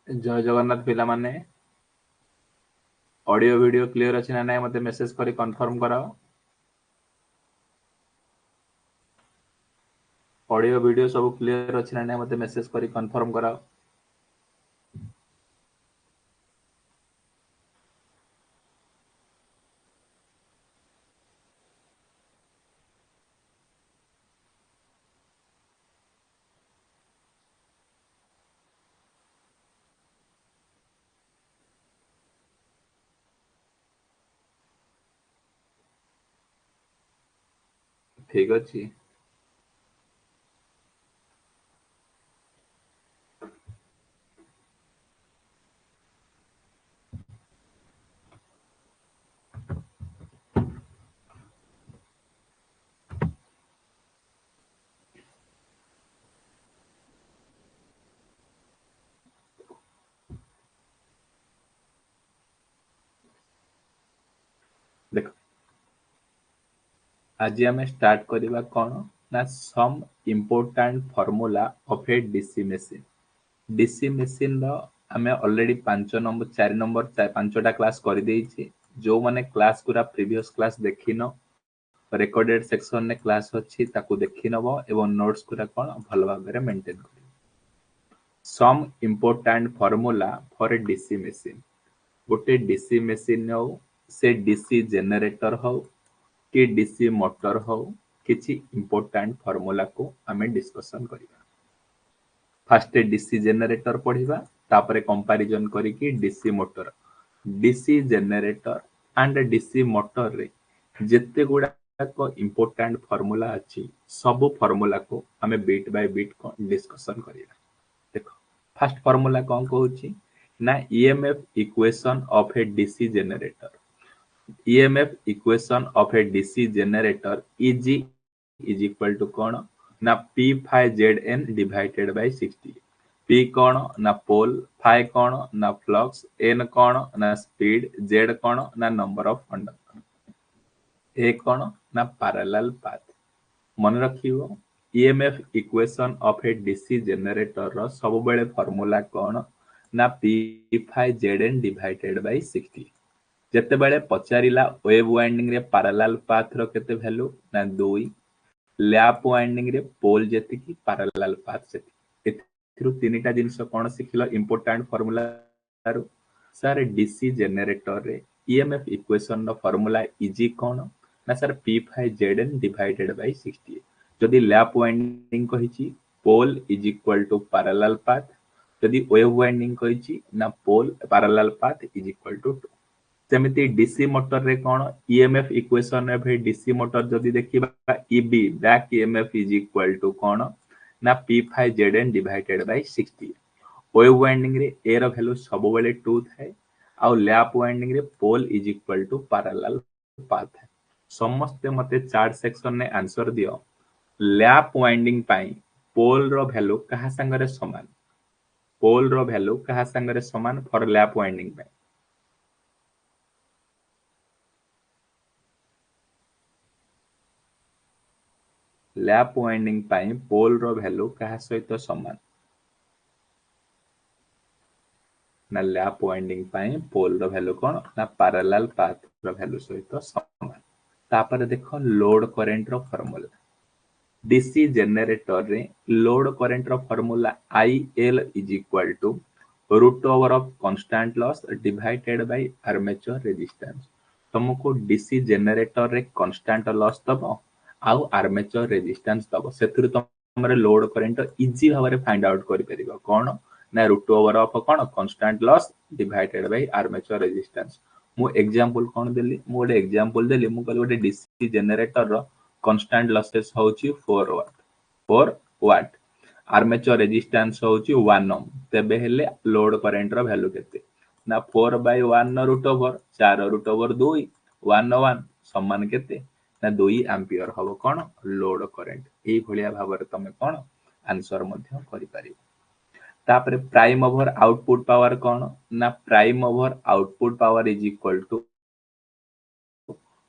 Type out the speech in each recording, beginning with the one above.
जय जगन्नाथ पिला माने ऑडियो वीडियो क्लियर अछि ना नाही मते मेसेज करी कंफर्म कराओ। ऑडियो वीडियो सब क्लियर अछि ना नाही मते मेसेज करी कंफर्म कराओ। ठीक अछि। देखो आज आम स्टार्ट करवा कौन ना some important formula of a DC machine. DC machine रो आमे ऑलरेडी 5 नंबर 4 नंबर 5टा क्लास कर देइछि। जो माने क्लास पूरा प्रीवियस क्लास देखिनो रिकॉर्डेड सेक्शन ने क्लास अछि ताकू देखि नबो एवं नोट्स पूरा कोन भल भाबरे मेंटेन करियो। Some important formula for a DC machine गोटे डीसी मशीन हो से डीसी जनरेटर हो कि डीसी मोटर हो किछि इम्पोर्टाट फॉर्मूला को आमे डिस्कशन करिया। फास्ट डीसी जनरेटर पढ़िबा तापरे कंपैरिजन करिकि DC motor DC generator and DC motor रे जेते गुडा इम्पोर्टाट फॉर्मूला अछि सब फॉर्मूला को आमे बिट बाय बिट को डिस्कशन करिया। देखो फर्स्ट फॉर्मूला कौन कहूची ना EMF equation of a DC generator. EMF equation of a DC generator Eg is equal to कौन ना P phi Z N divided by 60। P कौन ना पोल फाइ कौन ना फ्लक्स एन कौन ना स्पीड जेड कौन ना नंबर ऑफ कंडक्टर ए कौन ना पैरेलल पाथ। मन रखियो EMF equation of a DC generator रो सब बेले फार्मूला कौन ना P phi Z N divided by 60। जेते बेले पचारिला वेव वाइंडिंग रे पैरेलल पाथ रो केते वैल्यू ना 2 लैप वाइंडिंग रे पोल जेति की पैरेलल पाथ सेति एथिरु तीनटा जिंस कोन सिखिलो इंपोर्टेंट फार्मूला रो सर डीसी जनरेटर रे ईएमएफ इक्वेशन रो फार्मूला इजी कोन ना सर p5zn डिवाइडेड बाय 60। जदि लैप वाइंडिंग कहिची pole is equal to parallel path जदि वेव वाइंडिंग कहिची ना pole parallel path is equal to 2। सेमिति डीसी मोटर रे कोन ईएमएफ इक्वेशन रे भाई डीसी मोटर जदि देखिबा EB back EMF is equal to कोन ना p5zn divided by 60। Wave winding रे ए रो वैल्यू सब बेले 2 थाए आ लैप वाइंडिंग रे pole is equal to parallel path है। समस्त मते चार्ट सेक्शन ने आंसर दियो लैप वाइंडिंग पाई पोल रो वैल्यू कहा संगरे समान पोल रो वैल्यू कहा संगरे समान फॉर लैप वाइंडिंग पाई लैप वाइंडिंग पाई पोल रो वैल्यू कहा सहित समान ना लैप वाइंडिंग पाई पोल रो वैल्यू कोन ना पैरेलल पाथ रो वैल्यू सहित समान। तापर देखो लोड करंट रो फार्मूला डीसी जनरेटर रे लोड करंट रो formula IL is equal to root over of constant loss divided by armature resistance. तुमको डीसी जनरेटर रे कांस्टेंट लॉस दबो आउ आर्मेचर रेजिस्टेंस दबो सेथुर तमरे लोड करंट इजी भाबरे फाइंड आउट करि परिबो कोन ना रूट ओवर ऑफ कोन constant loss divided by armature resistance. मु एग्जांपल कोन देली मु गोटे एग्जांपल देली मु कहली गोटे डीसी जनरेटर रो कांस्टेंट लॉसेस होची 4 वाट आर्मेचर रेजिस्टेंस होची 1 ओम तेबे हेले लोड करंट रो वैल्यू केते ना 4/1 no root over 4 root over 2 1 समान केते ना 2 एम्पियर हबो कोन लोड करंट। एई भलिया भाबरे तमे कोन आंसर मध्य करि पारिबो। तापरे प्राइम ओवर आउटपुट पावर कोन ना prime over output power is equal to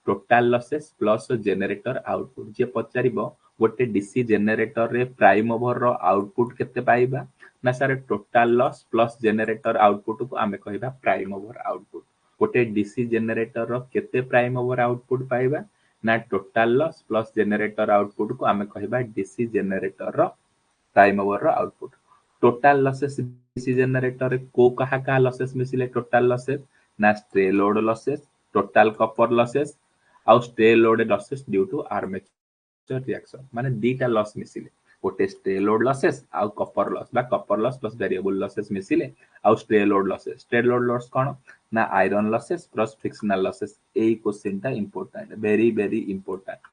total losses plus generator output जे पचारिबो गोटे डीसी जनरेटर रे प्राइम ओवर रो आउटपुट केते पाइबा ना sir total loss plus generator output को आमे कहबा प्राइम ओवर आउटपुट। गोटे डीसी जनरेटर रो केते प्राइम ओवर आउटपुट पाइबा ना total loss plus generator output को आमे कहबा डीसी जनरेटर रो प्राइम ओवर रो output. Total losses DC generator रे को कहा लॉसेस मिसिले टोटल लॉसेस ना stray load losses total copper losses आउ stray load losses due to armature reaction माने दीटा लॉस मिसिले गोटे स्ट्रे लोड लॉसेस आउ कॉपर लॉस बा copper loss plus variable losses मिसिले आउ स्ट्रे लोड लॉस कोन ना iron losses plus frictional losses. A question टा इंपोर्टेंट वेरी वेरी इंपोर्टेंट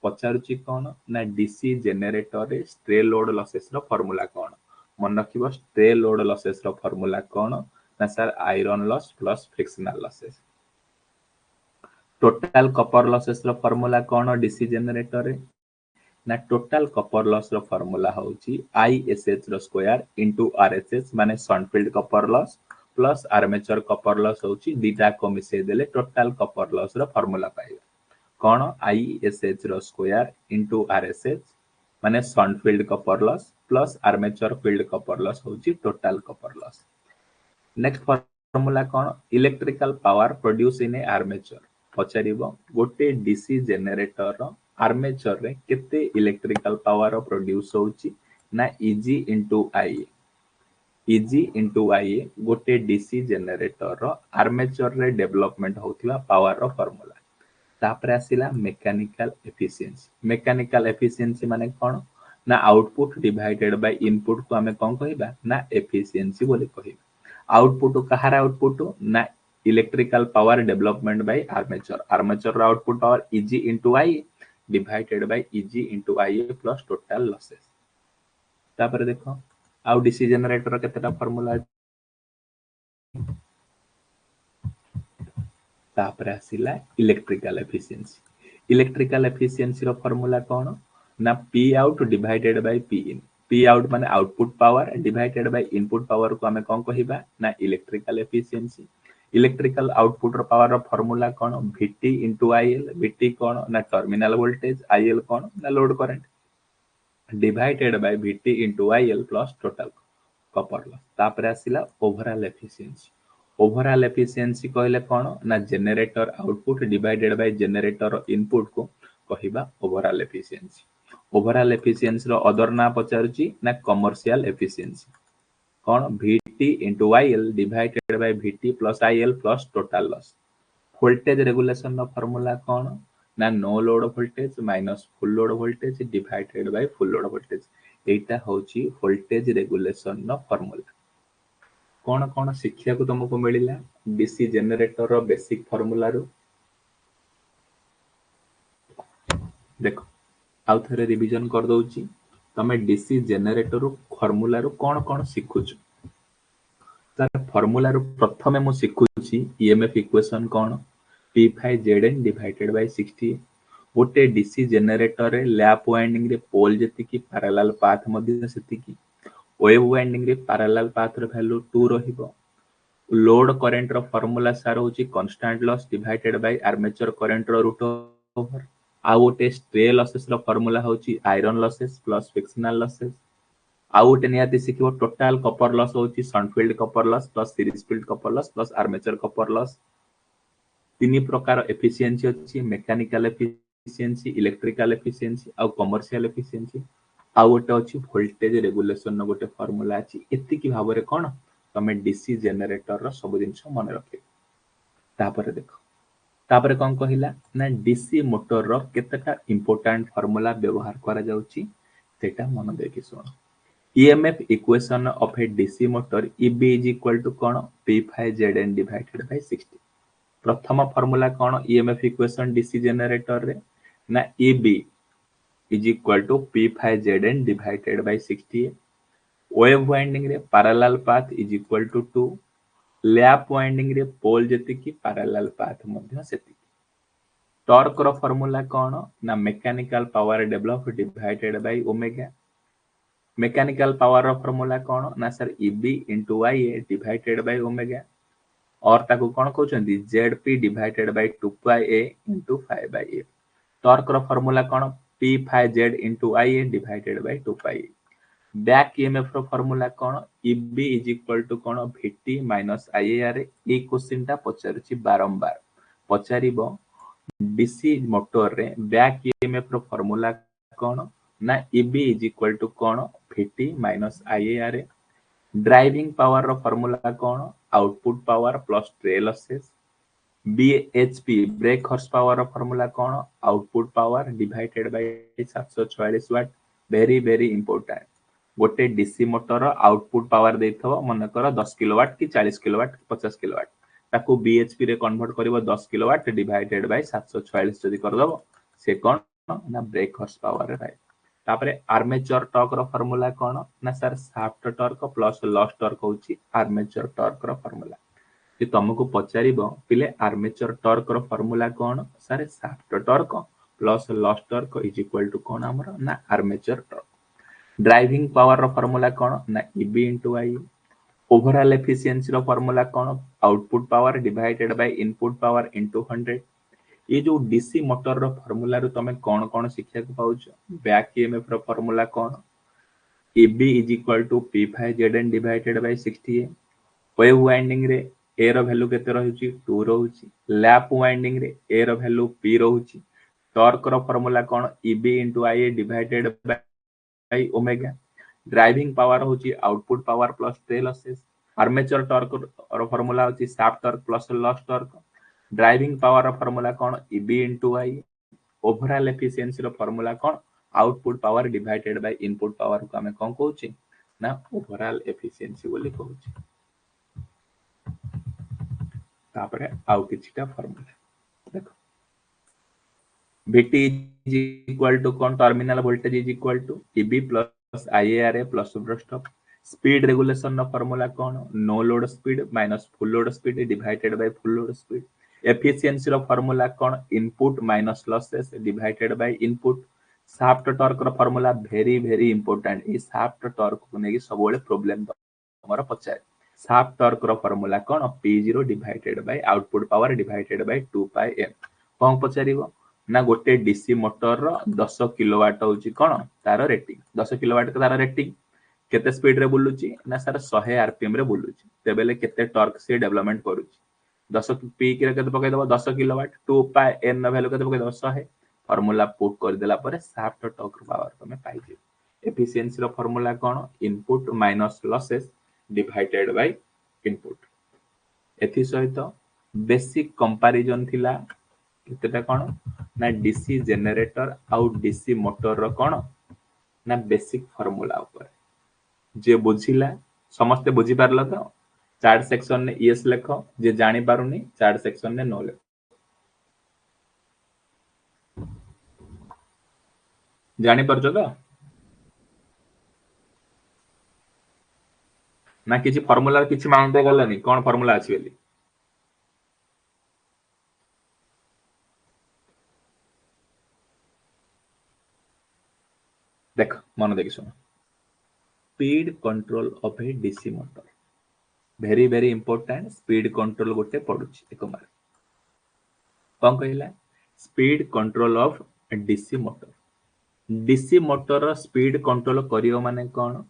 पचारुची कोन ना डीसी जनरेटर रे स्ट्रे लोड लॉसेस रो फार्मूला कोन मन रखिबो स्ट्रे लोड लॉसेस रो फार्मूला कोन ना sir iron loss plus frictional losses. Total copper losses रो फार्मूला कोन डीसी जनरेटर रे ना टोटल कॉपर लॉस रो फार्मूला होची ISH रो स्क्वायर इनटू RSH माने shunt field copper loss plus armature copper loss होची दीटा को मिसे देले टोटल कॉपर लॉस रो फार्मूला पाइबा कोन ISH रो स्क्वायर इनटू RSH माने shunt field copper loss plus armature field copper loss होची total copper loss. Next formula कोन electrical power produce in a armature पचारिबो गोटे डीसी जनरेटर रो आर्मेचर रे केते इलेक्ट्रिकल पावर प्रोड्यूस होची ना Eg into Ia Eg into Ia गोटे DC generator रो armature रे डेवलपमेंट होथिबा पावर रो फार्मूला। तापर आसिला मेकानिकल एफिशिएंसी माने कोन ना आउटपुट डिवाइडेड बाय इनपुट को हमें कोन कहिबा ना एफिशिएंसी बोली कहिबा। आउटपुट कहार आउटपुट ना electrical power development by armature रो output power Eg into Ia divided by Eg into Ia plus total losses. तापर देखो आउ डीसी जनरेटर केतेटा फार्मूला तापर आसिला इलेक्ट्रिकल एफिशिएंसी रो फार्मूला कोन ना P out divided by P in P out माने output power divided by input power को हमें कोन कहिबा ना इलेक्ट्रिकल एफिशिएंसी। इलेक्ट्रिकल आउटपुट रो पावर रो फार्मूला कोन Vt into IL Vt कोन ना टर्मिनल वोल्टेज IL कोन ना load current divided by Vt into IL plus total copper loss. तापर आसिला ओवरऑल एफिशिएंसी कहले कोन ना generator output divided by generator input को कहिबा ओवरऑल एफिशिएंसी रो अदर ना पचारुची ना कमर्शियल एफिशिएंसी कोन Vt into IL divided by Vt plus IL plus total loss. Voltage regulation रो फार्मूला कोन ना no load voltage minus full load voltage divided by full load voltage. एटा होची वोल्टेज रेगुलेशन रो फार्मूला। कोन कोन शिक्षा को तुमको मिलिला डीसी जनरेटर रो बेसिक फार्मूला रो देखो आउ थरे रिवीजन कर दउची तमे डीसी जनरेटर रो फार्मूला रो कोन कोन सिखुछ तार फार्मूला रो प्रथमे मु सिखुची ईएमएफ इक्वेशन कोन P5Zn डिवाइडेड बाय 60 गोटे डीसी जनरेटर रे लैप वाइंडिंग रे पोल जति की पैरेलल पाथ मध्ये सेति की वेव वाइंडिंग रे पैरेलल पाथ रो वैल्यू 2 रहिबो। लोड करंट रो फार्मूला सार होची constant loss divided by armature current रो रूट ओवर। आ गोटे स्ट्रे लॉसेस रो फार्मूला होची iron losses plus frictional losses. आ गोटे नियाती सिखिबो टोटल कॉपर लॉस होची shunt field copper loss plus series field copper loss plus armature copper loss. तीन प्रकार एफिशिएंसी अछि मैकेनिकल एफिशिएंसी इलेक्ट्रिकल एफिशिएंसी आ कमर्शियल एफिशिएंसी। आ गोटे अछि वोल्टेज रेगुलेशन नो गोटे फार्मूला अछि। एति की भाबरे कोन तमे डीसी जनरेटर रो सब जिंस मन रखे। तापर देखो तापर कोन कहिला ना डीसी मोटर रो केतेटा इंपोर्टेंट फार्मूला व्यवहार करा जाउची सेटा मन देखि सुनो। EMF equation of a DC motor EB is equal to cone P5Zn divided by 60। प्रथम फार्मूला कोन EMF equation DC जनरेटर रे ना EB is equal to P5Zn divided by 60। Wave winding रे parallel path is equal to 2 lap winding रे pole जति की parallel path मध्ये सेति। Torque रो फार्मूला कोन ना mechanical power develop divided by omega. Mechanical power रो फार्मूला कोन ना sir EB into IA divided by omega और ताको कोन कहउचंदी ZP divided by 2πA into 5/A। Torque रो फार्मूला कोन P5Z into IA divided by 2πA। Back EMF रो फार्मूला कौन Eb इज इक्वल टू कौन Vt minus IAR a question टा पचारुची बारंबार पचारिबो डीसी मोटर रे बैक ईएमएफ रो फार्मूला कौन ना Eb इज इक्वल टू कौन Vt minus IAR driving power रो फार्मूला कौन output power plus stray losses BHP brake horse power रो फार्मूला कौन output power divided by 744 watt very very important गोटे DC motor output power देथबो मनकर 10 kilowatt कि 40 kilowatt 50 kilowatt ताको BHP रे कन्वर्ट करिवो 10 किलोवाट डिवाइडेड बाय 744 जदी कर दबो से कोन ना ब्रेक हॉर्स पावर रे राइट तापरे आर्मेचर टॉर्क रो फार्मूला कोन ना sir shaft torque plus loss torque होची आर्मेचर टॉर्क रो फार्मूला जे तुमको पचारिबो पिले आर्मेचर टॉर्क रो फार्मूला कोन sir shaft torque plus loss torque is equal to कोन हमर ना आर्मेचर टॉर्क ड्राइविंग पावर रो फार्मूला कौन ना Eb into I overall efficiency रो फार्मूला कौन output power divided by input power into 100 ये जो डीसी मोटर रो फार्मूला रो तमे कौन कौन शिक्षा को पाउछ बैक ईएमएफ रो फार्मूला कौन Eb is equal to P5 Zn divided by 60 wave winding रे ए रो वैल्यू केते रहउची 2 रहउची लैप वाइंडिंग रे ए रो वैल्यू P रहउची टॉर्क रो फार्मूला कौन Eb into Ia divided by omega driving power होची output power plus stray losses armature torque रो फार्मूला होची shaft torque plus loss torque driving power रो फार्मूला कोन Eb into I overall efficiency रो formula कोन output power divided by input power को हमें कोन कहूची ना ओवरऑल एफिशिएंसी बोली कहूची तापरे आउ किछटा फार्मूला देखो Vt is equal to कौन terminal voltage is equal to Eb plus IARA plus सुपरस्टॉप स्पीड रेगुलेशन नो फार्मूला कौन no load speed minus full load speed divided by full load speed efficiency रो फार्मूला कौन input minus losses divided by input shaft torque रो formula very very important ई shaft torque को नेकी सब बेले प्रॉब्लम हमर पचाए शाफ्ट टॉर्क रो फार्मूला कौन P0 divided by output power divided bye 2 pi m कौन पचारिबो ना गोटे डीसी मोटर रो 10 किलोवाट होची कोन तार रेटिंग 10 किलोवाट का तार रेटिंग केते स्पीड रे बुलुची ना सर 100 आरपीएम रे बुलुची तेबेले केते टॉर्क से डेवलपमेंट करूची 10 पी के केते पकै दबो 10 किलोवाट 2 पाई n नो वैल्यू केते पकै दबो 100 फार्मूला पुट कर देला परे शाफ्ट टॉर्क पावर तमे पाई जे एफिशिएंसी रो फार्मूला कोन input minus losses divided by input एथि सहित बेसिक कंपैरिजन थिला केतेटा कोन ना डीसी जनरेटर आउ डीसी मोटर रो कोन ना बेसिक फार्मूला ऊपर जे बुझिला समस्त बुझी पारला तो चार्ट सेक्शन ने यस लेखो जे जानि पारुनी चार्ट सेक्शन ने नो लेखो जानि परछो तो ना किछि फार्मूला किछि मानते गलनी कोन फार्मूला अछि बेली देख मन देखि सुन speed control of a DC motor very very important speed control गोटे पडुची एक मार कोन कहला speed control of DC motor speed control करियो माने कोन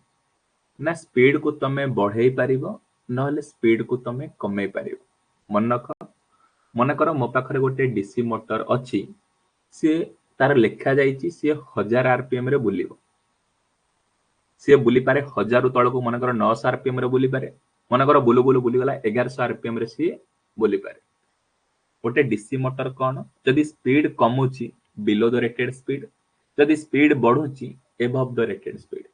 ना स्पीड को तमे बढ़ाई पारिबो नहले स्पीड को तमे कमाई पारिबो मन कर मो पाखरे गोटे डीसी मोटर अछि से तार लेखा जाईची से 1000 आरपीएम रे बुलिबो से बुली पारे 1000 तळ को मन कर 900 आरपीएम रे बुली पारे मन कर बुलु बुलु बुली गला 1100 आरपीएम रे से बुली पारे गोटे डीसी मोटर कोन जदी स्पीड कमुची बिलो द रेटेड स्पीड जदी स्पीड बढ़ुची एबव द रेटेड स्पीड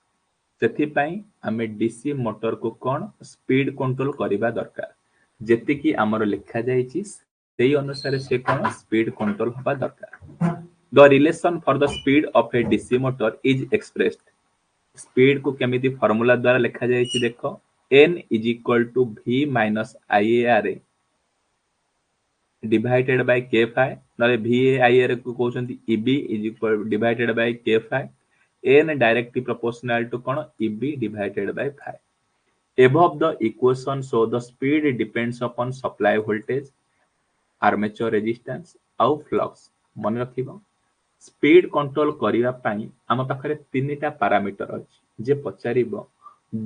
सेथि पई हमें डीसी मोटर को कोन स्पीड कंट्रोल करिबा दरकार जेति की हमर लिखा जाईची सेही अनुसार से कोन स्पीड कंट्रोल होबा दरकार the relation for the speed of a DC motor is expressed speed को केमिति फार्मूला द्वारा लिखा जाईची देखो n is equal to v minus IARA divided by k phi नले VAIR को कहउछंती Eb is equal divided by k phi n directly proportional to कोन Eb divided by phi above the equation so the speed depends upon supply voltage armature resistance आउ flux मन रखिबो speed control करिवा पई हम पाखरे तीनटा parameter अछि जे पचारिबो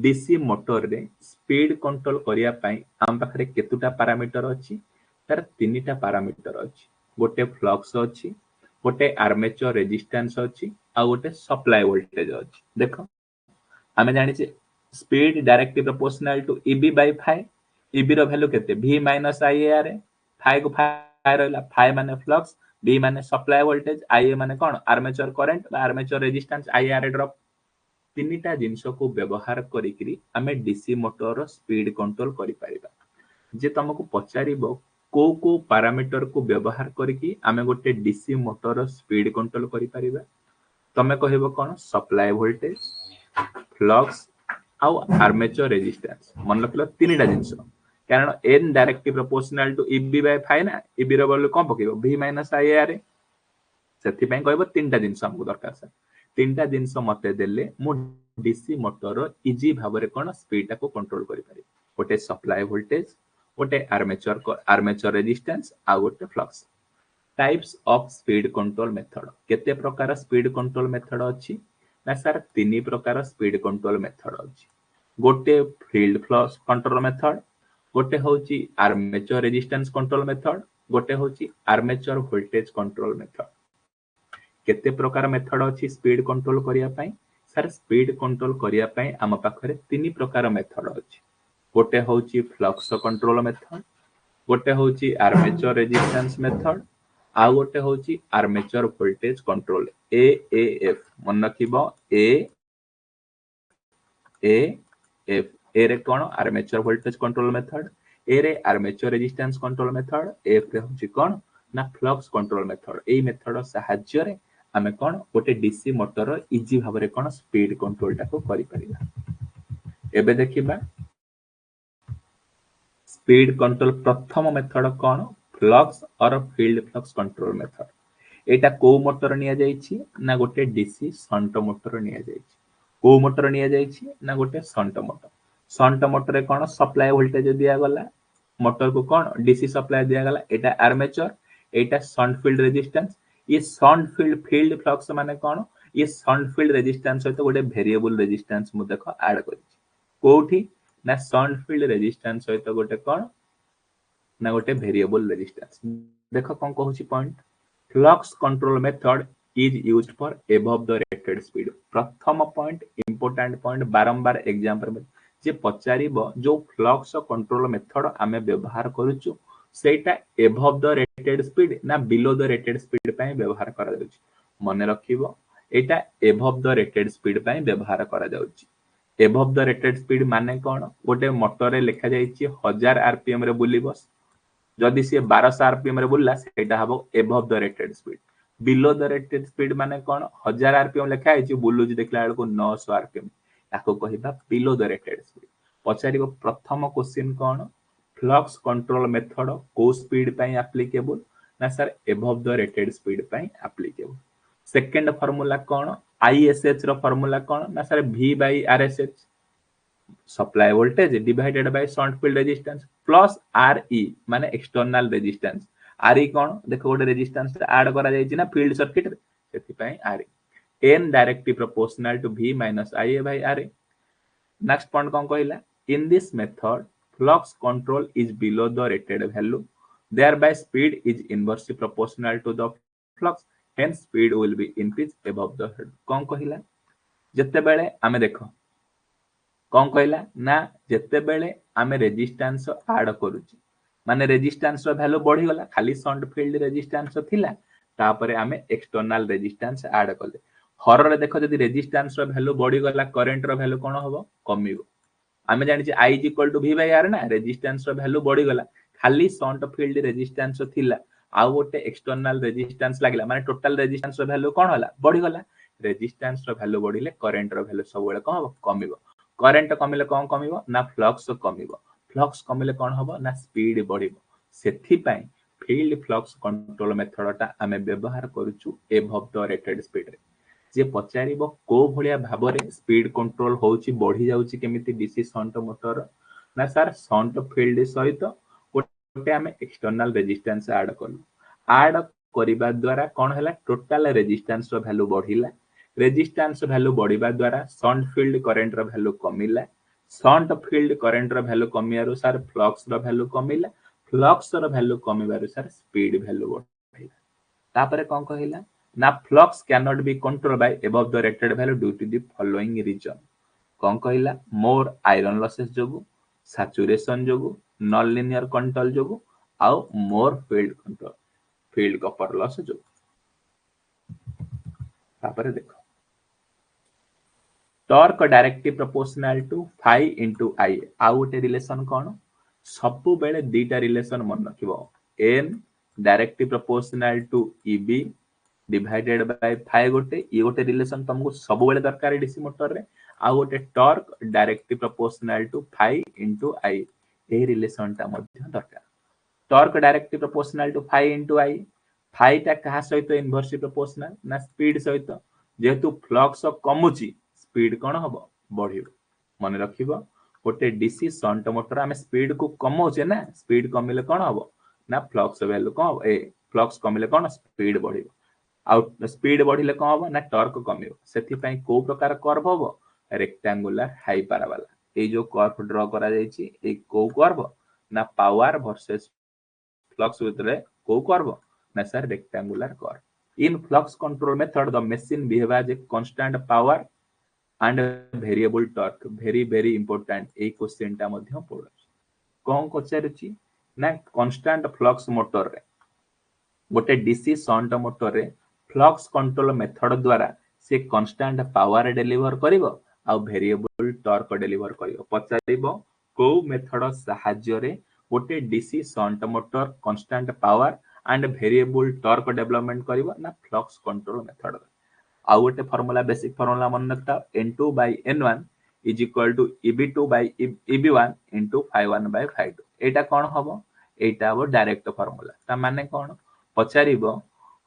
DC motor रे speed control करिया पई आम पाखरे केतुटा पैरामीटर अछि तार तीनटा पैरामीटर अछि गोटे फ्लक्स अछि गोटे आर्मेचर रेजिस्टेंस अछि आ गोटे सप्लाई वोल्टेज अछि देखो आमे जानि छे speed directly proportional to Eb by phi Eb रो वैल्यू केते v माइनस आईआर फाइ को फाइ रहला फाइ माने फ्लक्स v माने सप्लाई वोल्टेज आईए माने कोन आर्मेचर करंट बा आर्मेचर रेजिस्टेंस आईआर ड्रॉप तीनटा जिंस को व्यवहार करिकरी आमे डीसी मोटर स्पीड कंट्रोल करि परिबा जे तुमको पचारिबो को पैरामीटर को व्यवहार करके आमे गोटे डीसी मोटर स्पीड कंट्रोल करि परिबा तमे कहबो कोन सप्लाई वोल्टेज फ्लक्स आउ आर्मेचर रेजिस्टेंस मन रखिलो तीनटा जिंस कारण N directly proportional to Eb by phi ना ईबी रो वैल्यू कोन पकेबो v माइनस आईआर सेति पई कहबो तीनटा जिंस हमको दरकार सर तीनटा जिंस मते देले मु डीसी मोटर इजी भाबरे कोन स्पीड को कंट्रोल करि पारि गोटे सप्लाई वोल्टेज गोटे आर्मेचर रेजिस्टेंस आ गोटे flux types of speed control method केते प्रकार स्पीड कंट्रोल मेथड अछि ना सर तीन प्रकार स्पीड कंट्रोल मेथड अछि गोटे फील्ड फ्लक्स कंट्रोल मेथड गोटे होची आर्मेचर रेजिस्टेंस कंट्रोल मेथड गोटे होची आर्मेचर वोल्टेज कंट्रोल मेथड केते प्रकार मेथड अछि स्पीड कंट्रोल करिया पई सर स्पीड कंट्रोल करिया पई हम पाखरे तीन प्रकार मेथड अछि गोटे होची फ्लक्स कंट्रोल मेथड गोटे होची आर्मेचर रेजिस्टेंस मेथड आ गोटे होची आर्मेचर वोल्टेज कंट्रोल एएएफ मन रखिबो एएएफ ए रे कोन आर्मेचर वोल्टेज कंट्रोल मेथड ए रे armature resistance control method F रे होची कोन ना फ्लक्स कंट्रोल मेथड एई मेथड सहाय्य रे आमे कोन गोटे डीसी मोटर इजी भाबरे कोन स्पीड कंट्रोल टाको करि परिबा एबे देखिबा स्पीड कंट्रोल प्रथम मेथड कोन फ्लक्स और फील्ड फ्लक्स कंट्रोल मेथड एटा को मोटर निया जाईछि ना गोटे डीसी शंट मोटर निया जाईछि को मोटर निया जाईछि ना गोटे शंट मोटर रे कोन सप्लाई वोल्टेज दिया गला मोटर को कोन डीसी सप्लाई दिया गला एटा आर्मेचर एटा शंट फील्ड रेजिस्टेंस ये शंट फील्ड फ्लक्स माने कोन ये शंट फील्ड रेजिस्टेंस सहित गोटे वेरिएबल रेजिस्टेंस मु देखो ऐड करिछि कोठी ना शंट फील्ड रेजिस्टेंस सहित गोटे कोन ना गोटे वेरिएबल रेजिस्टेंस देखो कोन कहूची point flux control method is used for above the rated speed प्रथम पॉइंट इंपोर्टेंट पॉइंट बारंबार एग्जांपल में जे पचारिबो जो फ्लक्स कंट्रोल मेथड आमे व्यवहार करूछु सेटा अबव द रेटेड स्पीड ना बिलो द रेटेड स्पीड पई व्यवहार करा जाउछि मने रखिबो एटा अबव द रेटेड स्पीड पई व्यवहार करा जाउछि अबव द रेटेड स्पीड माने कोन गोटे मोटर रे लिखा जाईछि 1000 आरपीएम रे बुलिबो जदि से 1200 आरपीएम रे बुलला सेटा हबो above the rated speed below the rated speed माने कोन 1000 आरपीएम लिखा आइछि बुलुजी देखला बेलको 900 आरपीएम ताको कहिबा बिलो द रेटेड स्पीड पचारिबो प्रथम क्वेश्चन कोन फ्लक्स कंट्रोल मेथड को स्पीड पई एप्लीकेबल ना sir above the rated speed पई एप्लीकेबल सेकंड फार्मूला कोन आईएसएच रो फार्मूला कोन ना sir v by RSH supply voltage divided by shunt field resistance plus RE माने एक्सटर्नल रेजिस्टेंस आरई कोन देखो गोटे रेजिस्टेंस ऐड करा जाय ना फील्ड सर्किट रे सेति पई RE N directly proportional to v minus ia by ra next point कोन कहला in this method flux control is below the rated value thereby speed is inversely proportional to the flux hence speed will be increased above the head कोन कहला जत्ते बेले आमे देखो कोन कहला ना जत्ते बेले आमे रेजिस्टेंस ऐड करूची माने रेजिस्टेंस रो वैल्यू बढ़ी गला खाली शंट फील्ड रेजिस्टेंस थिला तापरे आमे एक्सटर्नल रेजिस्टेंस ऐड करले हर रे देखो जदी रेजिस्टेंस रो वैल्यू बढ़ी गला करंट रो वैल्यू कोन होबो कमिबो आमे जानि छी I = V / R ना रेजिस्टेंस रो वैल्यू बढ़ी गला खाली शंट फील्ड रेजिस्टेंस थिला आ गोटे एक्सटर्नल रेजिस्टेंस लागला माने टोटल रेजिस्टेंस रो वैल्यू कोन होला बढ़ी गला रेजिस्टेंस रो वैल्यू बढ़िले करंट रो वैल्यू सब बेले कोन होबो कमिबो करंट कमिले कोन कमिबो ना फ्लक्स कमिले कोन होबो ना स्पीड बढ़िबो सेथि पई फील्ड फ्लक्स कंट्रोल मेथड ता आमे व्यवहार करूछु अबव द रेटेड स्पीड रे जे पचारिबो को भलिया भाबरे स्पीड कंट्रोल होउची बढ़ी जाउची केमिति डीसी शंट मोटर ना सर शंट फील्ड सहित गोटे आमे एक्सटर्नल रेजिस्टेंस ऐड करलु ऐड करिबा द्वारा कोन हला टोटल रेजिस्टेंस रो वैल्यू बढ़िला रेजिस्टेंस वैल्यू बढ़िबा द्वारा शंट फील्ड करंट रो वैल्यू कमिला शंट फील्ड करंट रो वैल्यू कमियारो सर फ्लक्स रो वैल्यू कमिला फ्लक्स रो वैल्यू कमिबारो सर स्पीड वैल्यू बढ़िला तापरे कोन कहिला ना flux can not be control by above the rated value due to the following reason कोन कहिला more iron losses जोगु saturation जोगु नॉन लीनियर कंट्रोल जोगु आउ more field control field copper loss जोगु तापरे देखो torque directly proportional to phi into I आउ गोटे रिलेशन कौन सबु बेले दीटा रिलेशन मन रखिबो N directly proportional to EB divided by phi गोटे ये गोटे रिलेशन तुमको सबु बेले दरकार डीसी मोटर रे आउ गोटे torque directly proportional to phi into I A relation ता मध्य दरकार torque directly proportional to phi into I phi ता कहा सहित इनवर्सली प्रोपोर्शनल ना स्पीड सहित जेहेतु फ्लक्स कमुची स्पीड कौन हम बढ़ मन रखिबो गोटे डीसी शंट मोटर आम स्पीड को कमौचे ना स्पीड कमिले कौन हम ना फ्लक्स वैल्यू कौन ए फ्लक्स कमिले कौन स्पीड बढ़ आउ स्पीड बढ़िले कौन हम ना टॉर्क कमिबो सेति को प्रकार कर्व हम रेक्टेंगुलर हाई पारावाला ए जो कर्व ड्रा करा जायछि ए को कर्व ना पावर वर्सेस फ्लक्स भितर को कर्व ना sir rectangular curve in flux control method the machine behave as a constant power and variable torque very important ए क्वेश्चन टा मध्य पड़ कौन पचारुची ना कांस्टेंट फ्लक्स मोटर रे गोटे डीसी शंट मोटर रे फ्लक्स कंट्रोल मेथड द्वारा से कांस्टेंट पावर डिलीवर करिवो आ वेरिएबल टॉर्क डिलीवर करिवो पचारिबो को मेथड सहाय्य रे गोटे DC shunt motor constant power and variable torque development करिवो ना फ्लक्स कंट्रोल मेथड आउ गोटे फार्मूला बेसिक फार्मूला मन रखता n2 by n1 is equal to eb2 by eb1 into phi1 by phi2 एटा कोन हबो एटा हबो डायरेक्ट फार्मूला ता माने कोन पचारिबो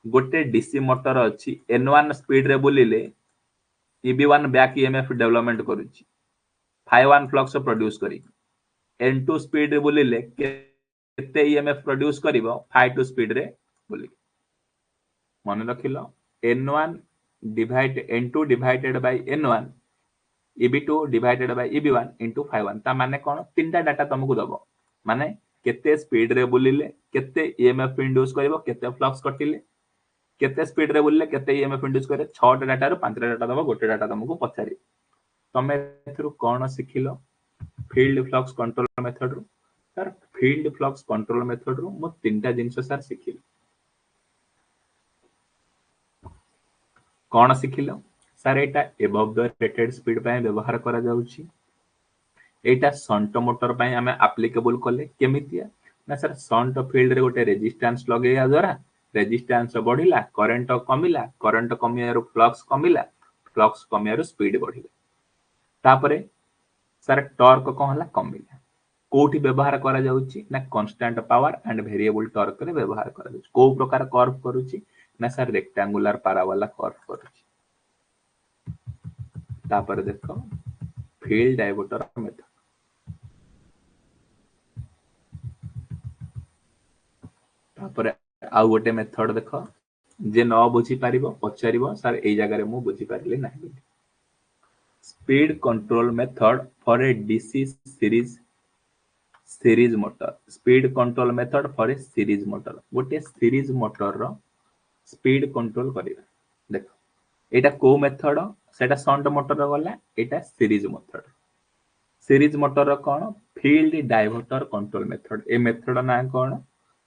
गोटे डीसी मोटर अछि n1 स्पीड रे बुलिले eb1 बैक ईएमएफ डेवलपमेंट करूची phi1 फ्लक्स प्रोड्यूस करी n2 स्पीड रे बुलिले केते ईएमएफ प्रोड्यूस करिवो phi2 स्पीड रे बुली मन रखिलो n1 divide n2 divided by n1 eb2 divided by eb1 into phi1 ता माने कोन तीनटा डाटा तुमको दबो माने केते स्पीड रे बुलिले केते ईएमएफ इंड्यूस करबो केते फ्लक्स कटिले केते स्पीड रे बुलिले केते ईएमएफ इंड्यूस करे 6 टा डाटा रो 5 टा डाटा दबो गोटे डाटा तुमको पछारी तमे एथरु कोन सिखिलो फील्ड फ्लक्स कंट्रोल मेथड रो sir field flux control method रो मो तीनटा जिंस सर सिखिलो कौन सिखिलो सर एटा एबव द रेटेड स्पीड पय व्यवहार करा जाउची एटा शंट मोटर पय हमें एप्लीकेबल कोले केमितिया ना सर शंट फील्ड रे गोटे रेजिस्टेंस लगेया द्वारा रेजिस्टेंस बढ़िला करंट कमियारो फ्लक्स कमियारो स्पीड बढ़िला तापरे सर टॉर्क कोन हला कमिला कोठी व्यवहार करा जाउची ना constant power and variable torque रे व्यवहार करा जाउची को प्रकार कर्व करूची ना सर रेक्टेंगुलर पारावाला कर्व करूची तापर देखो फील्ड डायवर्टर मेथड तापर आउ गोटे मेथड देखो जे न बुझी पारिबो पचारिबो सर एई जगह रे मु बुझी पारिले नाही speed control method for a DC series motor speed control method for a series motor गोटे सीरीज मोटर रो स्पीड कंट्रोल करिबा देखो एटा को मेथड सेटा शंट मोटर रो गला एटा सीरीज मोटर रो कोन फील्ड डायवर्टर कंट्रोल मेथड ए मेथड ना कोन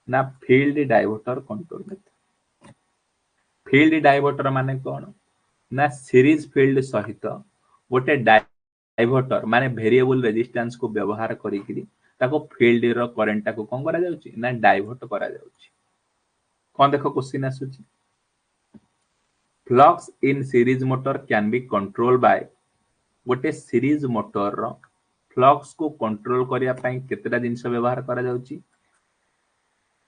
ना field diverter control method field diverter माने कोन ना सीरीज फील्ड सहित गोटे डायवर्टर माने वेरिएबल रेजिस्टेंस को व्यवहार करिकरी ताको फील्ड रो करंट को कोन करा जाउची ना डायवर्ट करा जाउची कोन देखो क्वेश्चन आसुची flux in series motor can be control by गोटे सीरीज मोटर रो फ्लक्स को कंट्रोल करिया पई केतेटा जिंस व्यवहार करा जाउची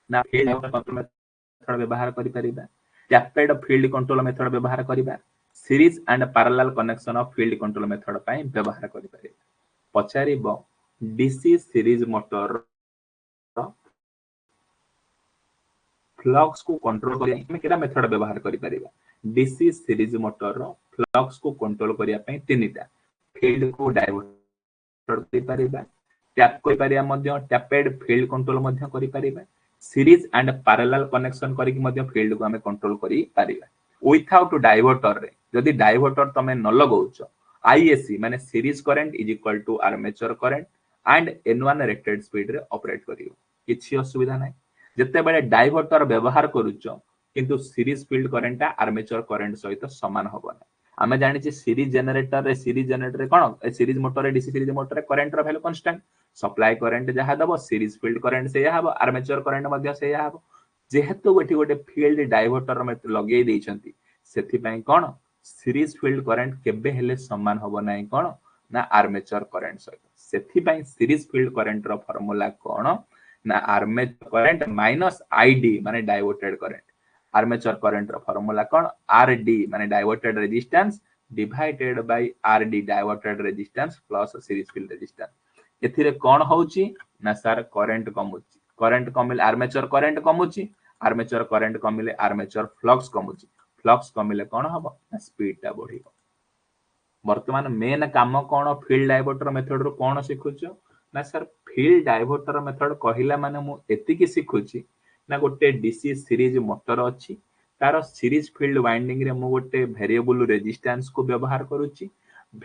ना फील्ड कंट्रोल मेथड व्यवहार करि परिबा टैपेड फील्ड कंट्रोल मेथड व्यवहार करिबा series and parallel connection of field control method पई व्यवहार करि परिबा पचारिबो डीसी सीरीज मोटर फ्लक्स को कंट्रोल करिया में केटा मेथड व्यवहार करि परिबा डीसी सीरीज मोटर रो फ्लक्स को कंट्रोल करिया पई तीनटा फील्ड को डाइवर्ट करि परिबा टैप करि परिया मध्य टैपेड फील्ड कंट्रोल मध्य करि परिबा सीरीज एंड पैरेलल कनेक्शन करिक मध्य फील्ड को हमें कंट्रोल करि परिबा विथआउट डाइवर्टर रे जदी डाइवर्टर तमे न लगाउछ आईएससी माने series current is equal to armature current and N1 rated speed रे ऑपरेट करियो किछि असुविधा नै जते बेले डाइवर्टर व्यवहार करूछ किंतु series field current armature current सहित समान होबो नै आमे जानि छी सीरीज जनरेटर रे कोन सीरीज मोटर रे डीसी सीरीज मोटर रे करंट रो वैल्यू कांस्टेंट सप्लाई करंट जहा दबो सीरीज फील्ड करंट से या हबो आर्मेचर करंट मध्य से या हबो जेहेतु गोटी गोटे फील्ड डाइवर्टर में लगे देइछंती सेथि पई कोन सीरीज फील्ड करंट केबे हेले समान होबो नै कोन ना आर्मेचर करंट सहित सेथि पई सीरीज फील्ड करंट रो फार्मूला कोन ना आर्मेचर करंट माइनस आईडी माने डाइवर्टेड करंट आर्मेचर करंट रो फार्मूला कोन आरडी माने diverted resistance divided by RD diverted resistance plus series field resistance एथिरे कोन होउची ना सर करंट कमिले आर्मेचर करंट कमुची आर्मेचर करंट कमिले आर्मेचर फ्लक्स कमुची फ्लक्स कमिले कोन हबो ना स्पीड ता बढ़िबो वर्तमान मेन काम कोन फील्ड डाइवर्टर मेथड रो कोन सिखुछ ना सर फील्ड डाइवर्टर मेथड कहिला माने मु एति की सिखुची ना गोटे डीसी सीरीज मोटर अछि तार सीरीज फील्ड वाइंडिंग रे मु गोटे वेरिएबल रेजिस्टेंस को व्यवहार करूची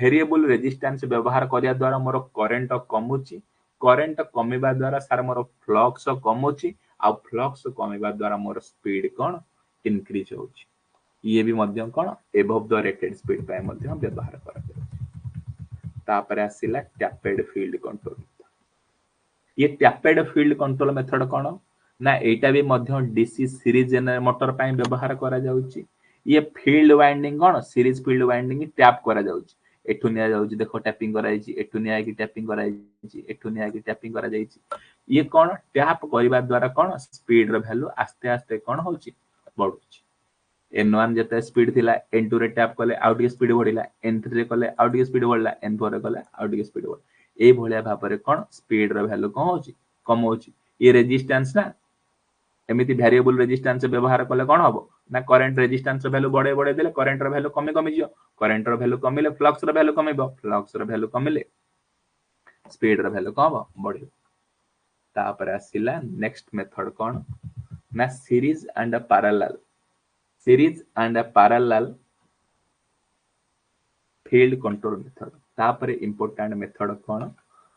वेरिएबल रेजिस्टेंस व्यवहार करिया द्वारा मोर करंट कमुची करंट कमिबा द्वारा सार मोर फ्लक्स कमुची आ फ्लक्स कमिबा द्वारा मोर स्पीड कोन इंक्रीज होउची ये भी मध्यम कोन एबव द रेटेड स्पीड पाए मध्यम व्यवहार करा जाउची तापर आसिला टैपेड फील्ड कंट्रोल ये टैपेड फील्ड कंट्रोल मेथड कोन ना एटा भी मध्य डीसी सीरीज मोटर पाए व्यवहार करा जाउची ये फील्ड वाइंडिंग कोन सीरीज फील्ड वाइंडिंग टैप करा जाउची एठु निया जाउची देखो टैपिंग करा जाइची एठु निया की टैपिंग करा जाइची एठु निया की टैपिंग करा जाइची ये कोन टैप करिबा द्वारा कोन स्पीड रो वैल्यू आस्ते आस्ते कोन होउची बढ़ुची N1 जते स्पीड थिला N2 रे टैप कले आउट के स्पीड बढ़िला N3 रे कले आउट के स्पीड बढ़ला N4 रे कले आउट के स्पीड बढ़ ए भलिया भाबरे कोन स्पीड रो वैल्यू कोन होउची कम होउची ये रेजिस्टेंस ना एमिति वेरिएबल रेजिस्टेंस व्यवहार कले कोन हबो ना करंट रेजिस्टेंस वैल्यू बढ़े बढ़े देले करंट रो वैल्यू कमी जियो करंट रो वैल्यू कमिले फ्लक्स रो वैल्यू कमिबो फ्लक्स रो वैल्यू कमिले स्पीड रो वैल्यू कम बढ़ियो तापर आसिला नेक्स्ट मेथड कोन ना series and parallel field control method तापर इंपोर्टेंट मेथड कोन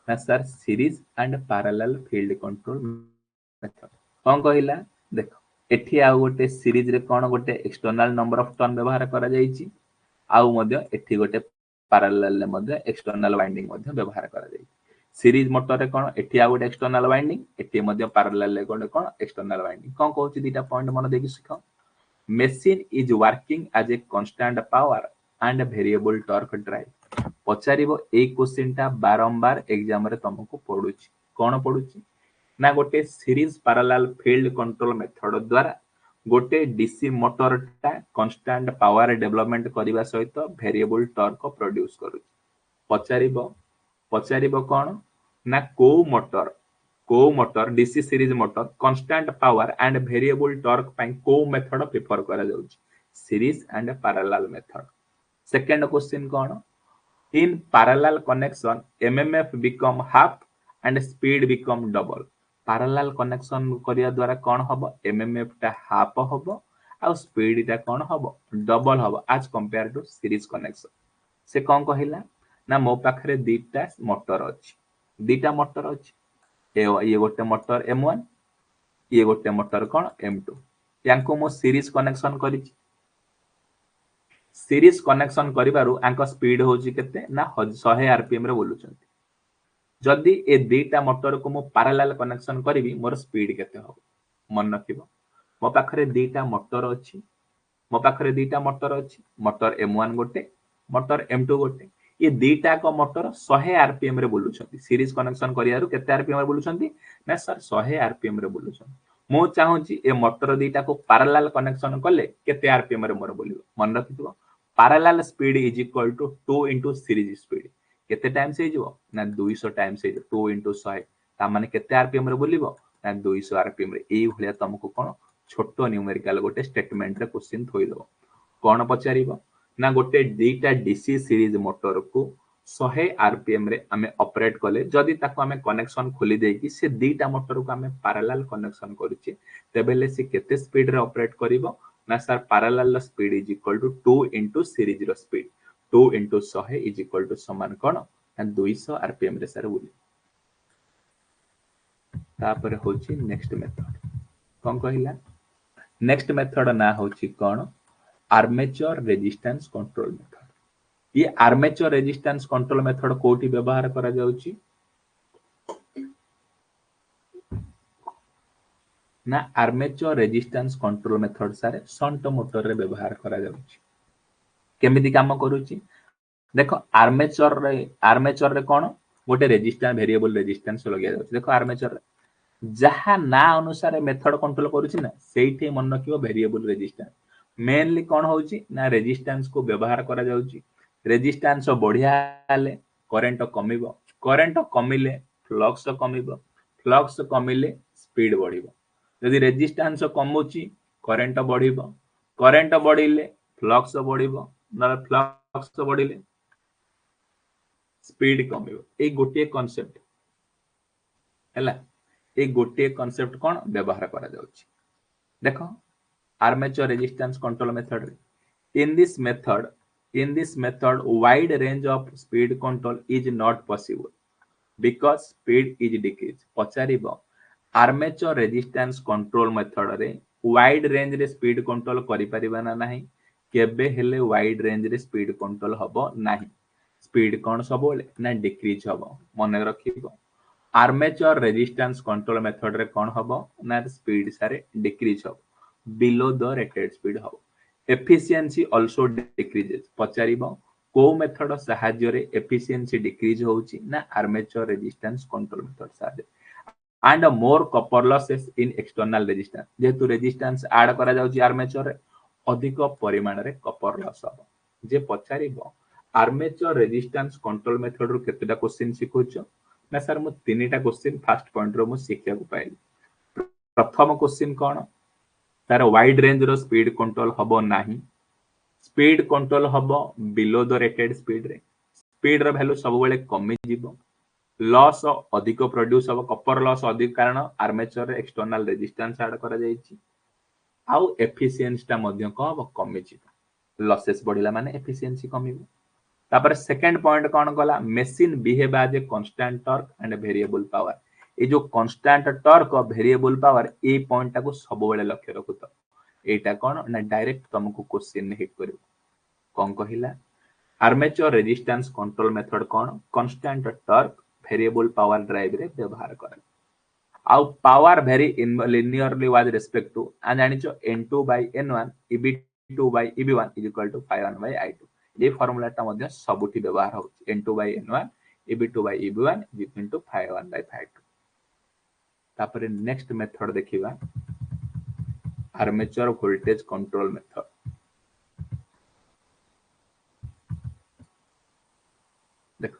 ना sir series and parallel field control method कोन कहिला देखो एठी आ गोटे सीरीज रे कोन गोटे एक्सटर्नल नंबर ऑफ टर्न व्यवहार करा जाईची आउ मध्य एठी गोटे पैरेलल ले मध्य एक्सटर्नल वाइंडिंग मध्य व्यवहार करा जाई सीरीज मोटर रे कोन एठी आ गोटे एक्सटर्नल वाइंडिंग एठी मध्य पैरेलल ले गोटे कोन एक्सटर्नल वाइंडिंग कोन कहूची दीटा पॉइंट मन देखि सिखो machine is working as a constant power and variable torque drive पचारिबो ए क्वेश्चन टा बारंबार एग्जाम रे तुमको पढुची कोन पढुची ना गोटे series parallel field control method द्वारा गोटे डीसी मोटर टा कांस्टेंट पावर डेवलपमेंट करबा सहित वेरिएबल टॉर्क प्रोड्यूस करू पचारिबो कोन ना को motor DC series motor constant power and variable torque पई को मेथड प्रेफर करा जाउची series and parallel method second question कोन in parallel connection MMF become half and speed become double parallel connection करिया द्वारा कोन हबो एमएमएफ टा हाफ हबो आ स्पीड टा कोन हबो डबल हबो as compare to series connection से कोन कहिला ना मो पाखरे दीटा मोटर अछि ये गोटे मोटर M1 ये गोटे मोटर कोन M2 यांको मो सीरीज कनेक्शन करिछि सीरीज कनेक्शन करिबारु आंको स्पीड होची केते ना 100 आरपीएम रे बोलुचंती जदी ए दीटा मोटर को मो पैरेलल कनेक्शन करिवि मोर स्पीड केते हो मन नथिबो मो पाखरे दीटा मोटर अछि मोटर M1 गोटे मोटर M2 गोटे ये दीटा को मोटर 100 आरपीएम रे बोलुछंती सीरीज कनेक्शन करियारु केते आरपीएम रे बोलुछंती ना सर 100 आरपीएम रे बोलुछंती मो चाहूची ए मोटर दीटा को पैरेलल कनेक्शन कले केते आरपीएम रे मोर बोलिबो मन रखितबो parallel speed is equal to 2 into series speed केते टाइम्स हे जिवो ना 200 टाइम्स हे 2 इनटू 100 ता माने केते आरपीएम रे बोलिबो ना 200 आरपीएम रे एई भलिया तुमको कोन छोटो न्यूमेरिकल गोटे स्टेटमेंट रे क्वेश्चन थोइ दो कौन पचारिबो ना गोटे दीटा डीसी सीरीज मोटर को 100 आरपीएम रे आमे ऑपरेट कले जदि ताको आमे कनेक्शन खोली देकी से दीटा मोटर को आमे पैरेलल कनेक्शन करूचे तेबेले से केते स्पीड रे ऑपरेट करिवो ना sir parallel speed is equal to 2 into series रो speed 2 into 100 is equal to समान कोन ना 200 आरपीएम रे सर बुली तापर होची नेक्स्ट मेथड कोन कहिला नेक्स्ट मेथड ना होची कोन आर्मेचर रेजिस्टेंस कंट्रोल मेथड ये आर्मेचर रेजिस्टेंस कंट्रोल मेथड कोठी व्यवहार करा जाउची ना आर्मेचर रेजिस्टेंस कंट्रोल मेथड सारे शंट मोटर रे व्यवहार करा जाउची केमिति काम करूची देखो आर्मेचर रे कोन गोटे रेजिस्टेंस वेरिएबल रेजिस्टेंस लगे जाउची देखो आर्मेचर रे जहा ना अनुसार मेथड कंट्रोल करूची ना सेठी मन रखिबो वेरिएबल रेजिस्टेंस मेनली कोन होउची ना रेजिस्टेंस को व्यवहार करा जाउची रेजिस्टेंस बढ़िया हाले करंट कमिले फ्लक्स कमिले स्पीड बढ़िबो यदि रेजिस्टेंस कमुची करंट बढ़िबो करंट बढ़िले फ्लक्स बढ़िबो ना फ्लक्स बढ़िले स्पीड कमिबो ए गोटे कांसेप्ट हैला ए गोटे कांसेप्ट कोन व्यवहार करा जाउची देखो armature resistance control method in this method wide range of speed control is not possible because speed is decreased पचारिबो आर्मेचर रेजिस्टेंस कंट्रोल मेथड रे वाइड रेंज रे स्पीड कंट्रोल करि परिबा ना नाही केबे हेले वाइड रेंज रे स्पीड कंट्रोल हबो नाही स्पीड कोन सबोले ना डिक्रीज हबो मन रखिबो आर्मेचर रेजिस्टेंस कंट्रोल मेथड रे कोन हबो ना स्पीड सारे डिक्रीज हबो बिलो द रेटेड स्पीड हबो एफिशिएंसी आल्सो डिक्रीजेस पचारिबो को मेथड सहाय्य रे एफिशिएंसी डिक्रीज होउची ना आर्मेचर रेजिस्टेंस कंट्रोल मेथड सहाय्य and more copper losses in external resistance जेतु रेजिस्टेंस ऐड करा जाउची आर्मेचर रे अधिक परिमाण रे कॉपर लॉस हबो जे पचारिबो आर्मेचर रेजिस्टेंस कंट्रोल मेथड रो केतेटा क्वेश्चन सिखुचो ना सर मु तीनटा क्वेश्चन फर्स्ट पॉइंट रो मु शिक्षा को पाइली प्रथम क्वेश्चन कोन तार वाइड रेंज रो स्पीड कंट्रोल हबो नाही स्पीड कंट्रोल हबो बिलो द रेटेड स्पीड रे स्पीड रो वैल्यू सब बेले कमी जीवो लॉस अधिक प्रोड्यूस हबो कॉपर लॉस अधिक कारण आर्मेचर रे एक्सटर्नल रेजिस्टेंस ऐड करा जाईची आउ एफिशिएंसी ता मध्य को हबो कमी जीवो लॉसेस बढ़िला माने एफिशिएंसी कमिबो तापर सेकंड पॉइंट कोन गला machine behave as a constant torque and variable power ये जो कांस्टेंट टॉर्क और वेरिएबल पावर ए पॉइंट टा को सब बेले लक्ष्य रखुतो एटा कोन ना डायरेक्ट तुमको क्वेश्चन हिट करिवो कोन कहिला आर्मेचर रेजिस्टेंस कंट्रोल मेथड कोन constant torque variable power drive रे व्यवहार करे आउ power vary in linearly with respect to आ जानिचो n2 n1 eb2 eb1 = 5 i2 ये फार्मूला टा मध्ये सबुठी व्यवहार होची n2 n1 eb2 eb1 = 5 तापर नेक्स्ट मेथड देखिबा आर्मेचर वोल्टेज कंट्रोल मेथड देखो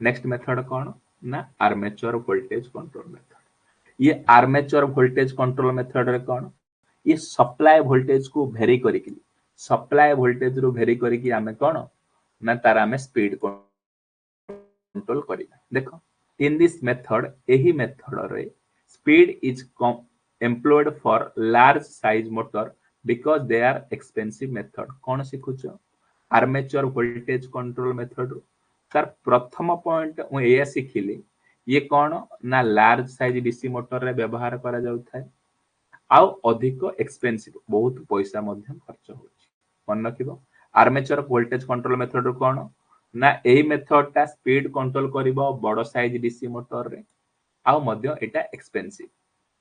नेक्स्ट मेथड कौन ना आर्मेचर वोल्टेज कंट्रोल मेथड ये आर्मेचर वोल्टेज कंट्रोल मेथड रे कौन ये सप्लाई वोल्टेज को वेरी करिकि सप्लाई वोल्टेज रो वेरी करिकि हमें कौन ना तार हमें स्पीड कंट्रोल करिबा देखो इन दिस मेथड एही मेथड रे speed is employed for large size motor because they are expensive method कौन सिखुछ armature voltage control method sir प्रथम पॉइंट मु एया सिखिली ये कौन ना लार्ज साइज डीसी मोटर रे व्यवहार करा जाउ थाए आउ अधिक एक्सपेंसिव बहुत पैसा मध्यम खर्च होची मन रखिबो आर्मेचर वोल्टेज कंट्रोल मेथड कौन ना एही मेथड टा स्पीड कंट्रोल करिवो बड़ साइज डीसी मोटर रे आउ मध्य एटा एक्सपेंसिव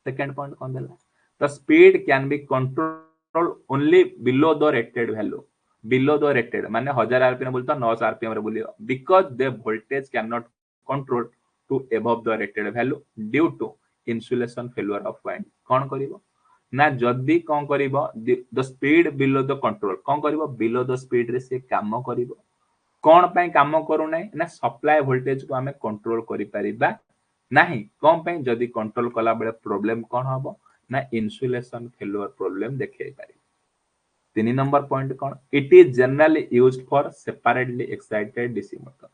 सेकंड पॉइंट कोन देला the speed can be control only below the rated value below the rated माने 1000 आरपीएम बोलता 900 आरपीएम रे बोलियो because the voltage can not control to above the rated value due to insulation failure of wind कोन करिवो ना जदी कोन करिवो the speed below the control कोन करिवो बिलो द स्पीड रे से काम करिवो कोन पय काम करू नै ना सप्लाई वोल्टेज को हमें कंट्रोल करि परिबा नहीं कम पे जदि कंट्रोल कला बेले प्रॉब्लम कोन हबो ना इंसुलेशन फेल्योर प्रॉब्लम देखै पारि तीन नंबर पॉइंट कौन it is generally used for separately excited DC motor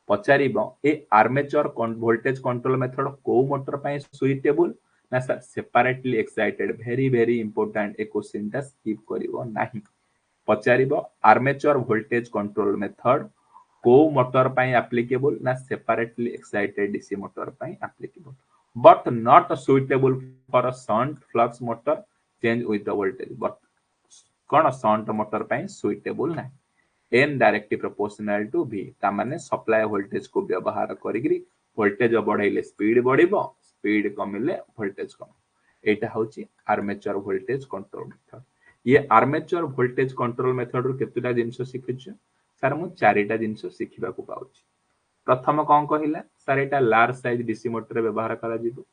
पचारिबो ए आर्मेचर वोल्टेज कंट्रोल मेथड को मोटर पई सुइटेबल ना sir separately excited very very important ए क्वेश्चन टा स्किप करिवो नाही पचारिबो आर्मेचर वोल्टेज कंट्रोल मेथड को मोटर पई एप्लीकेबल ना सेपरेटली एक्साइटेड डीसी मोटर पई applicable but not suitable for a shunt flux motor change with the voltage but कौन शंट मोटर पई सुइटेबल ना N directly proportional to V तामाने supply voltage को व्यवहार करिकरी वोल्टेज बढ़ाइले स्पीड बढ़िबो स्पीड कमिले वोल्टेज कम एटा होची आर्मेचर वोल्टेज कंट्रोल मेथड ये आर्मेचर वोल्टेज कंट्रोल मेथड रो केतुटा जिंस सिखिछ सर मु चारिटा जिंस सिखिबा को पाउची प्रथम कोन कहिला सर एटा लार्ज साइज डीसी मोटर व्यवहार करा जिवो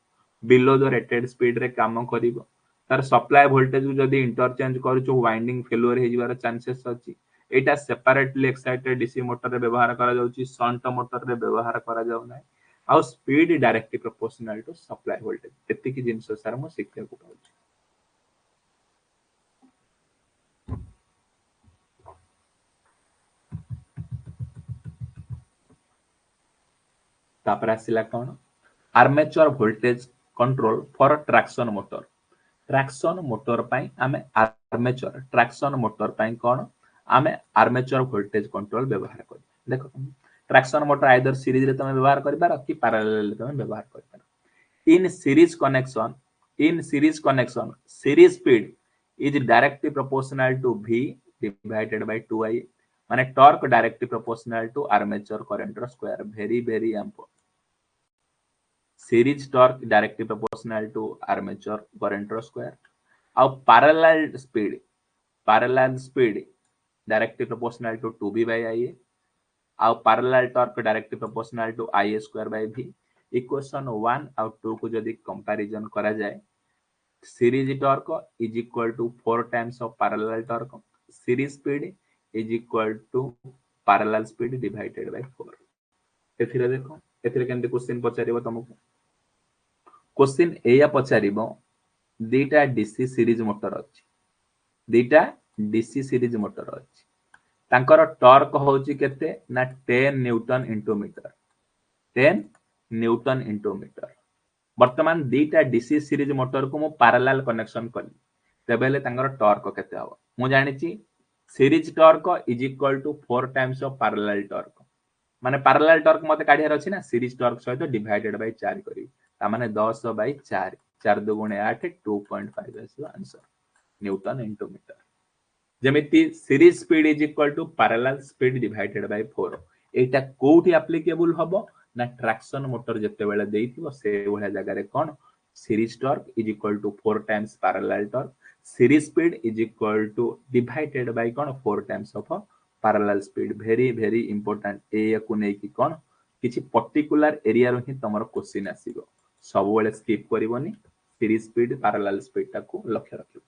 बिलो द रेटेड स्पीड रे काम करिवो तार सप्लाई वोल्टेज को जदी इंटरचेंज करूचो वाइंडिंग फेल्युअर हे जिवार चांसेस अछि एटा सेपरेटली एक्साइटेड डीसी मोटर रे व्यवहार करा जाउची शंट मोटर रे व्यवहार करा जाउ नै आ speed directly proportional to supply voltage एति की जिंस सर मु सिखले को पाउची तापर आसिला कोन armature voltage control for traction motor पई आमे आर्मेचर ट्रैक्शन मोटर पई कोन आमे आर्मेचर वोल्टेज कंट्रोल व्यवहार कर देखो ट्रैक्शन मोटर आइदर सीरीज रे तमे व्यवहार कर पार कि पैरेलल रे तमे व्यवहार कर पार in series connection series speed is directly proportional to V divided by 2I माने torque directly proportional to armature current रो square very very important series torque directly proportional to armature current ro square और parallel speed directly proportional to 2B by IA और parallel torque directly proportional to IA square by V equation 1 और 2 को जदी comparison करा जाए series torque is equal to 4 times of parallel torque series speed is equal to parallel speed divided by 4 एथिरे देखो एथिरे केंते question पचारिबो तुमको क्वेश्चन एया पचारिबो दीटा डीसी सीरीज मोटर अछि दीटा डीसी सीरीज मोटर अछि तांकर टॉर्क होची केते ना 10 newton into metre 10 newton into metre वर्तमान दीटा डीसी सीरीज मोटर को मु पैरेलल कनेक्शन कली तबेले तांकर टॉर्क केते हबो मु जानि छि series torque is equal to 4 times of parallel torque माने पैरेलल टॉर्क मते काढियार अछि ना सीरीज टॉर्क सहित डिवाइडेड बाय 4 करी ता माने 10 बाय 4 4 2 गुणे 8 2.5 आसी आंसर न्यूटन इनटू मीटर जेमिति series speed is equal to parallel speed divided by 4 एटा कोठी एप्लीकेबल हबो ना ट्रैक्शन मोटर जते बेले देइथिबो से ओला जगह रे कोन series torque is equal to 4 times parallel torque series speed is equal to divided by कोन 4 times of parallel speed very very important ए को नै कि कोन किछि पर्टिकुलर एरिया रो ही तमरो क्वेश्चन आसीबो सब बेले स्किप करिवोनी सीरीज स्पीड पैरेलल स्पीड ता को लक्ष्य रखियो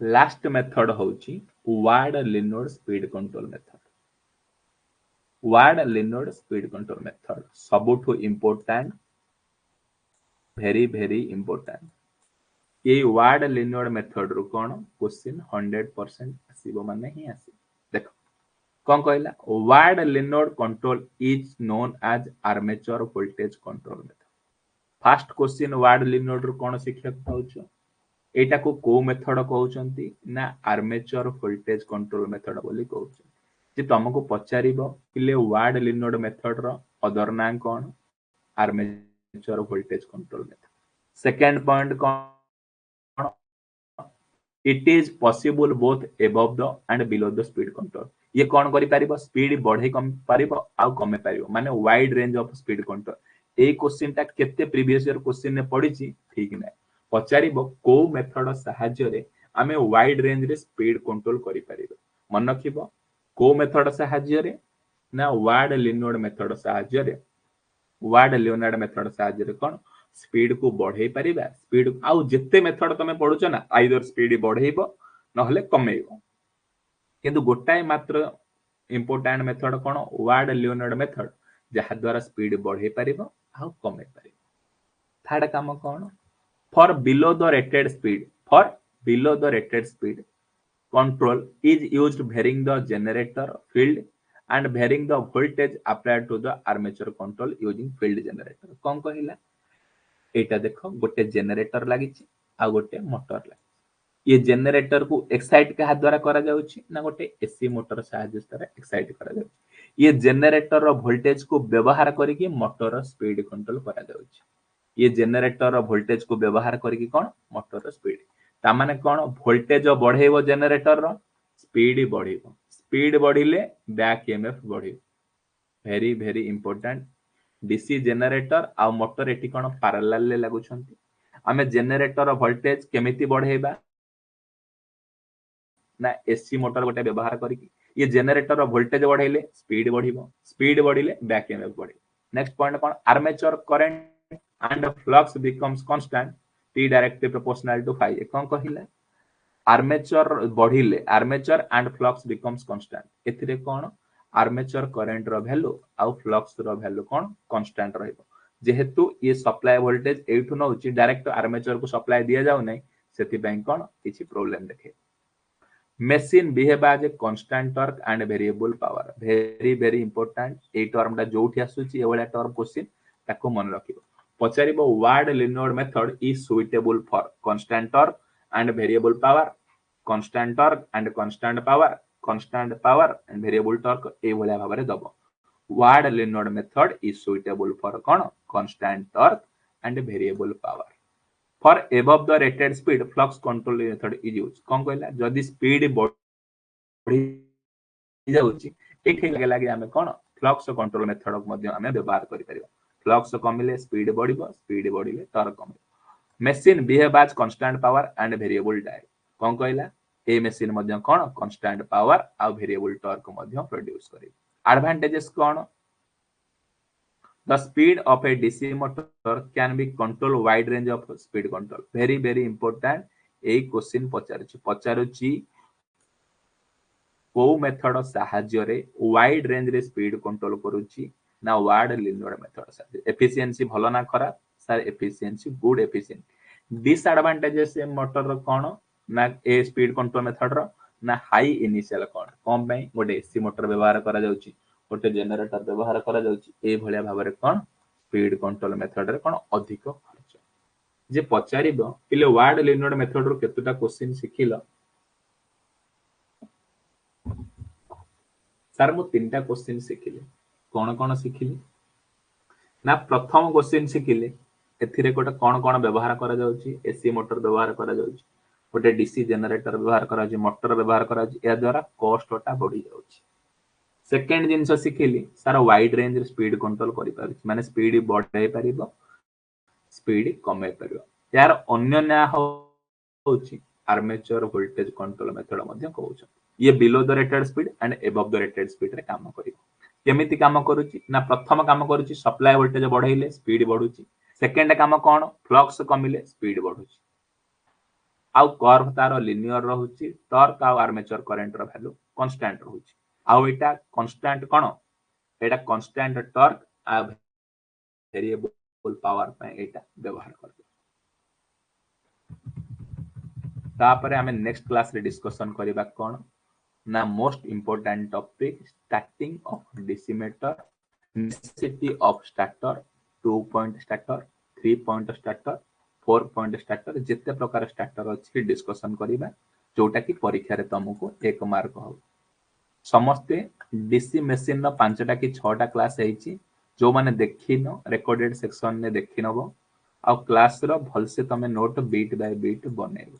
लास्ट मेथड होची Ward Leonard speed control method Ward Leonard speed control method सबुठो इंपोर्टेंट वेरी वेरी इंपोर्टेंट ये वार्ड लिनोड मेथड रो कोन क्वेश्चन 100% आसीबो माने ही आसी देखो कोन कहला Ward Leonard control is known as armature voltage control method first question Ward Leonard रो कोन शिक्षक पाउछो एटा को मेथड कहउचंती ना आर्मेचर वोल्टेज कंट्रोल मेथड बोली कहउछ जे तुमको पचारिबो किले वार्ड लिनोड मेथड रो अदर नाम कोन armature voltage control method second point कोन it is possible both above the and below the speed control ये कोन करि पारिबो स्पीड बढ़े कम पारिबो आ कमे पारिबो माने wide range of speed control A question ता केते प्रीवियस ईयर क्वेश्चन ने पढिची ठीक नै पचारिबो को मेथड सहाय्य रे आमे वाइड रेंज रे स्पीड कंट्रोल करि पारिबो मन रखिबो को मेथड सहाय्य रे ना वार्ड लिनोड मेथड सहाय्य रे वार्ड लियोनार्ड मेथड सहाय्य रे कोन स्पीड को बढ़ाई पारिबा स्पीड आउ जेते मेथड तमे पढुछ ना आइदर स्पीड बढ़ाइबो नहले कमेइबो किंतु गोटाय मात्र इंपोर्टेंट मेथड कौन वार्ड लियोनार्ड मेथड जहा द्वारा स्पीड बढ़े पारिबो आ कमे पारिबो। थर्ड काम कौन for below the rated speed for below the rated speed control is used varying the generator field and varying the voltage applied to the armature control using field generator कौन कहला एटा देखो गोटे generator लागि आ गोटे motor लागि ये generator को excite कहा द्वारा करा जाउछि ना गोटे एसी मोटर सहायता द्वारा एक्साइट करा जाउछि। ये जनरेटर रो वोल्टेज को व्यवहार करके मोटर स्पीड कंट्रोल करा जाउछि। ये जनरेटर वोल्टेज को व्यवहार करके कौन मोटर स्पीड तामाने कौन वोल्टेज बढ़ेबो जनरेटर रो स्पीड बढ़ेबो स्पीड बढ़िले बैक ईएमएफ बढ़िबो very very important. DC generator आ मोटर एटी कौन पैरेलल ले लागुछंती आमे जनरेटर वोल्टेज केमिति बढ़ेबा ना एसी मोटर गोटे व्यवहार करके ये जनरेटर वोल्टेज बढ़ेले स्पीड बढ़िबो स्पीड बढ़िले बैक ईएमएफ बढ़िबो। नेक्स्ट पॉइंट कौन armature current and flux becomes constant T directly proportional to phi कौन कहिला आर्मेचर बढ़िले armature and flux becomes constant एथिरे कौन आर्मेचर करंट रो वैल्यू आ फ्लक्स रो वैल्यू कौन कांस्टेंट रहइबो जेहेतु ये सप्लाई वोल्टेज एठु नउची डायरेक्ट आर्मेचर को सप्लाई दिया जाउ नै सेति बैंक कौन किछि प्रॉब्लम देखे। machine behave as a constant torque and variable power very very important ए टर्म टा जोठी आसुची ए वाला टर्म क्वेश्चन ताको मन रखिबो पचारिबो Ward Leonard method is suitable for constant torque and variable power constant torque and constant power and variable torque ए वाला भाबरे दबो Ward Leonard method is suitable for कोन constant torque and variable power for above the rated speed flux control method is used कौन कहला जदि speed बढ़ी जाउची एठी लागे हमें कोन फ्लक्स कंट्रोल मेथड मध्ये हमें व्यवहार करि परिबो फ्लक्स कमिले स्पीड बढ़िले टॉर्क कमिले। Machine behave as constant power and variable direct कौन कहला ए मशीन मध्ये कोन कांस्टेंट पावर आ वेरिएबल टॉर्क मध्ये प्रोड्यूस करि। एडवांटेजेस कोन The speed of a DC motor can be controlled wide range of speed control. Very very important. A question पचारुची को मेथड साहाଯ୍य रे वाइड रेंज रे स्पीड कंट्रोल करूची ना वार्ड लिनियर मेथड साहाଯ୍य एफिशिएंसी भलो ना खराब sir efficiency good efficient disadvantages ए मोटर रो कोन ना ए स्पीड कंट्रोल मेथड रो ना हाई इनिशियल कोन कम पई गोटे एसी मोटर व्यवहार करा जाउची गोटे जनरेटर व्यवहार करा जाउची ए भलिया भाबरे कोन स्पीड कंट्रोल मेथड रे कोन अधिक खर्च जे पचारिबो पिले वार्ड लिनियर मेथड रो केतुटा क्वेश्चन सिखिलो सर मु तीनटा क्वेश्चन सिखिले कोन कोन सिखिले ना प्रथम क्वेश्चन सिखिले एथिरे गोटे कोन कोन व्यवहार करा जाउची एसी मोटर व्यवहार करा जाउची गोटे डीसी जनरेटर व्यवहार करा जाउची मोटर व्यवहार करा जाउची ए द्वारा कॉस्टटा बढ़ी जाउची। सेकेंड जिनस सिखिली सारा वाइड रेंज रे स्पीड कंट्रोल करि पारि माने स्पीड बढ़ाई परिबो स्पीड कमे परिबो यार अन्य ना होची आर्मेचर वोल्टेज कंट्रोल मेथड मध्ये कहउछ ये below the rated speed and above the rated speed रे काम करिवो केमिति काम करूची ना प्रथम काम करूची सप्लाई वोल्टेज बढ़ाइले स्पीड बढ़ुची सेकेंड काम कोन फ्लक्स कमिले स्पीड बढ़ुची आउ कर्व तार लिनियर रहउची टॉर्क आ आर्मेचर करंट रो वैल्यू कांस्टेंट रहउची आउ एटा कांस्टेंट कोन एटा कांस्टेंट टॉर्क आ वेरिएबल पावर पे एटा व्यवहार करबो तापरे हमें नेक्स्ट क्लास रे डिस्कशन करबा कोन ना most important topic starting of DC motor necessity of starter 2 point starter 3 point starter 4 point starter जिते प्रकार स्टार्टर अछि डिस्कशन करबा जोटा कि परीक्षा रे तुमको 1 मार्क हो समस्ते डीसी मशीन नो 5टा कि 6टा क्लास हेची जो माने देखिनो रेकॉर्डेड सेक्शन ने देखिनबो आ क्लास रो भल से तमे नोट बीट बाय बीट बनेबो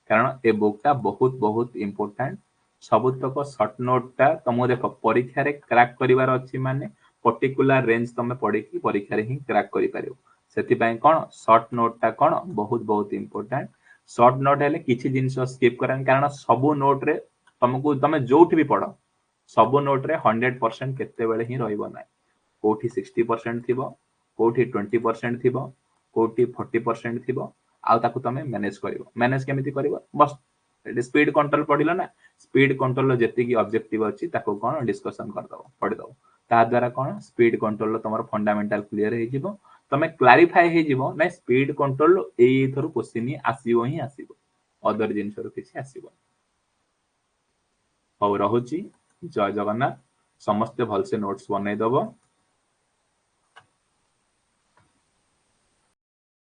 कारण ए बुकटा बहुत बहुत इंपोर्टेंट सबुतक शॉर्ट नोटटा तुम देख परीक्षा रे क्रैक करिवार अछि माने पर्टिकुलर रेंज तमे पढे कि परीक्षा रे ही क्रैक करि पारियो सेति पय कोन शॉर्ट नोटटा कोन बहुत बहुत इंपोर्टेंट शॉर्ट नोट हेले किछि जिंस स्किप करन कारण सब नोट रे तुमको तमे जोठ भी पढो सब नोट रे 100% केते बेले ही रहइबो नै कोठी 60% थिबो कोठी 20% थिबो कोठी 40% थिबो आ ताकू तमे मैनेज करिवो मैनेज केमिति करिवो बस स्पीड कंट्रोल पढ़िल ना स्पीड कंट्रोल जेतिकी ऑब्जेक्टिव अछि ताको कोन डिस्कशन कर दबो पढ़ि दबो ता द्वारा कोन स्पीड कंट्रोल तमर फंडामेंटल क्लियर हे जिवो तमे क्लैरिफाई हे जिवो ना स्पीड कंट्रोल एई थरो क्वेश्चन आसीबो ही आसीबो अदर जिंस रो किछि आसीबो हो रहुची जय जगन्नाथ समस्त भलसे नोट्स बनै दबो